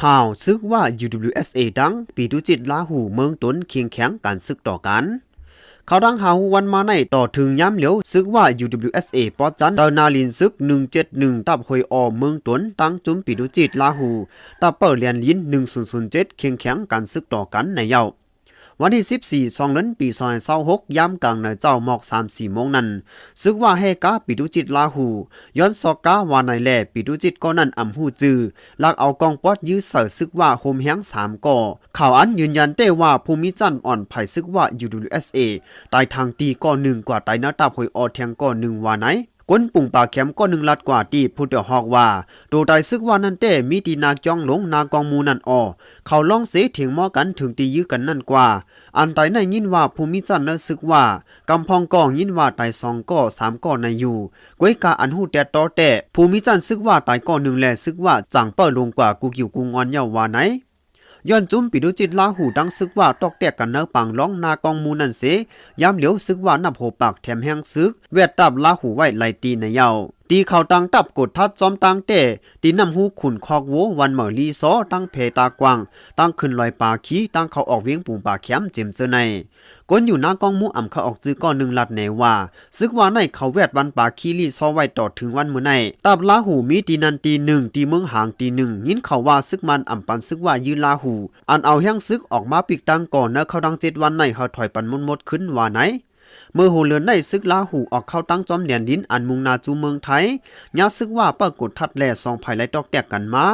ข่าวซึกว่า UWSA ดังปีดุจิตลาหูเมืองต้นเคียงแข็งการซึกต่อกันเขาดังหาวันมาในต่อถึงย้ำเหลียวซึกว่า UWSA ปอจันตนาลินซึก171ตับหอยออเมืองต้นตั้งจุมปีดุจิตลาหูตับเปิดเลียนลิน1007เคียงแข็งการซึกต่อกันในเยาวันที่14 2 เดือนปี2026ยามกลางในเจ้าหมอก 3-4 โมงนั้นซึกว่าเฮกาปิดุจิตลาหูย้อนซอกกาวาในแลปิดุจิตก็นั้นอำหูจือลักเอากองปอดยื้อเสือซึกว่าโฮมแฮง3ก่อข่าวอันยืนยันได้ว่าภูมิจันทร์อ่อนไผ่ซึกว่า UWSA ตายทางตีก่อหนึ่งกว่าตายหน้าตาหอยออแทงก่อหนึ่งว่าไหนก้นปุ่งปากแคมก็1 ลัดกว่าตีพุทธฮอกว่าโดไดซึกว่านั่นเต้มีตีนาจ้องหลงนากองมูนั่นออเขาล่องเสถึงหม้อกันถึงตียื้อกันนั่นกว่าอันไตในยินว่าภูมิจันทร์เนซึกว่ากำพองกองยินว่าตาย2ก่อ3ก่อในอยู่กวยกาอันหูแต่ต่อแต่ภูมิจันทร์ซึกว่าตายก่อ1แลซึกว่าจังเปิ้ลลงกว่ากูกิ่วกูงอนเยาว่าไหนย้อนจุ้มปิดุจิตลาหูดังซึกว่าตอกแตกกันเนอปังร้องนากองมูนันเสยามเหลียวซึกว่านับโหปากแถมแห้งซึกเวทตับลาหูไว้ไหลตีในเยาตีเขาตังตับกดทัดจอมตังเต้ตีนำหูขุนคอกโววันเหมอลีซอตั้งเพตากวางตั้งขึ้นลอยปาขี้ตั้งเขาออกเวียงปุ่งปากแคมเจมเจอในก้นอยู่หน้ากองมูอ่ำเขาออกจื้อก้อน1 ลัดแนว่าซึกว่าในเขาแวดวันปาขี้ลีซอไว้ต่อถึงวันมื้อในตับลาหูมีตีนันตี1ตีเมืองหางตี1ยินเขาว่าซึกมันอ่ำปันซึกว่ายืนลาหูอันเอาแห้งซึกออกมาปิกตังก่อนเนเขาดัง7 วันในเขาถอยปันมุนหมดขึ้นว่าไหนเมื่อโหเลือนได้ซึกลาหูออกเข้าตั้งจอมเหรียญลิ้นอันมุงนาจูเมืองไทยยาซึกว่าปรากฏทัดแล่2 ไผ่ไล่ตอกแตกกันมา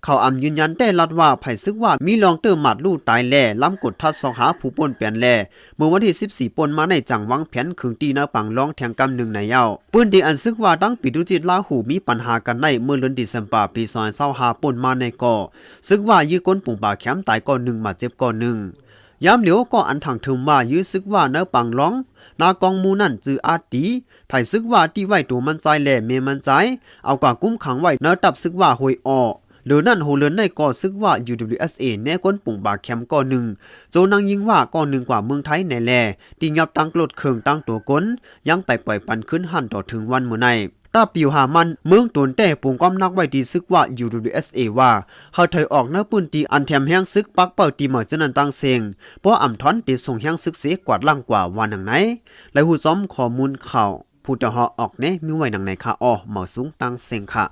เขาอำยืนยันแต่ลัดว่าไผ่ซึกว่ามีลองเติมหมัดลู่ตายแล่ล้ำกดทัด2 หาผู้ป่นเปลี่ยนแล่เมื่อวันที่14 ป่นมาในจังวังแผนขึงตีนาปังร้องแทงกำ1ในเย้าปืนดีอันซึกว่าตั้งปิดุจิตลาหูมีปัญหากันในเมื่อเดือนธันวาคมปี2025ป่นมาในก่อซึกว่ายื้อก้นปุ่งปากแคมตายก่อน1มาเจ็บก่อน1ยามเหลียวก็อันถังถึงว่ายื้อซึกว่าเนื้อปังร้องนากองมูนั่นจืออาตีไผ่ซึกว่าที่ไว้ตัวมันใจแหล่เมมันใจเอากว่ากุ้มขังไว้เนื้อตับซึกว่าหวยออหรือนั่นโหเลือนในก่อซึกว่า UWSA แน่ก้นปุ่งบากแคมก่อ1โจนางยิงว่าก่อ1กว่าเมืองไทยในแลตีงับตั้งกลดเคืองตั้งตัวก้นยังไปปล่อยปันขึ้นหันต่อถึงวันเมื่อในตาปิวหามันเมืองตนแต่ปุ่งก้อมนักไว้ดีซึกว่า UWSA ว่าเขาถอยออกเนื้อปืนตีอันแถมแห้งซึกปักเปิดตีเหมือนจะนันตั้งเสียงเพราะอ่ำท้อนตีส่งแห้งซึกเสียกวาดล่างกว่าวันหนังไหนและหูซ้อมข้อมูลข่าวผู้จะหอออกเน่มีไว้หนังไหนค่ะอ้อเหมาสูงตั้งเสียงค่ะ